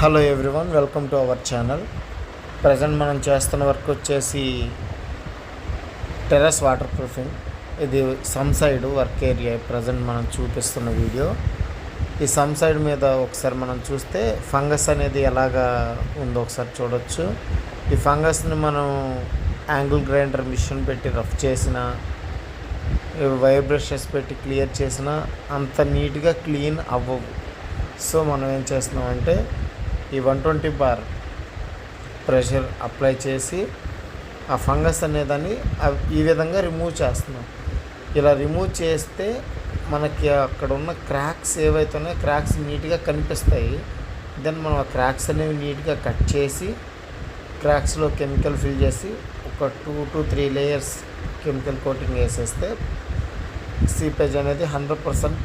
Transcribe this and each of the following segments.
Hello everyone, welcome to our channel. Present మనం చేస్తున్న work వచ్చేసి టెర్రస్ వాటర్ ప్రూఫింగ్. ఇది some side work area present మనం చూపిస్తున్న వీడియో. ఈ సమ్ సైడ్ మీద ఒకసారి మనం చూస్తే ఫంగస్ అనేది ఎలాగా ఉందో ఒకసారి చూడొచ్చు. ఈ ఫంగస్ని మనం యాంగిల్ గ్రైండర్ మిషన్ పెట్టి రఫ్ చేసిన, వైర్ బ్రషెస్ పెట్టి క్లియర్ చేసిన అంత నీట్గా క్లీన్ అవ్వవు. సో మనం ఏం చేస్తున్నామంటే ఈ 120 బార్ ప్రెషర్ అప్లై చేసి ఆ ఫంగస్ అనేదాన్ని ఈ విధంగా రిమూవ్ చేస్తున్నాం. ఇలా రిమూవ్ చేస్తే మనకి అక్కడ ఉన్న క్రాక్స్ ఏవైతే ఉన్నాయో క్రాక్స్ నీట్గా కనిపిస్తాయి. దెన్ మనం ఆ క్రాక్స్ అనేవి నీట్గా కట్ చేసి క్రాక్స్లో కెమికల్ ఫిల్ చేసి ఒక 2 to 3 లేయర్స్ కెమికల్ కోటింగ్ వేసేస్తే సీపేజ్ అనేది 100%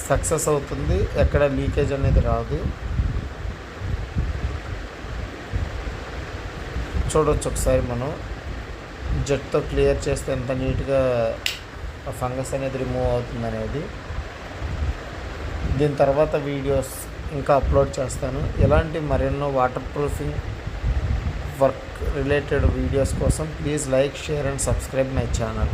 సక్సెస్ అవుతుంది. ఎక్కడ లీకేజ్ అనేది రాదు. చూడవచ్చు ఒకసారి మనం జెట్తో క్లియర్ చేస్తే ఎంత నీట్గా ఆ ఫంగస్ అనేది రిమూవ్ అవుతుంది అనేది. దీని తర్వాత వీడియోస్ ఇంకా అప్లోడ్ చేస్తాను. ఇలాంటి మరెన్నో waterproofing work related videos కోసం please like, share and subscribe my channel.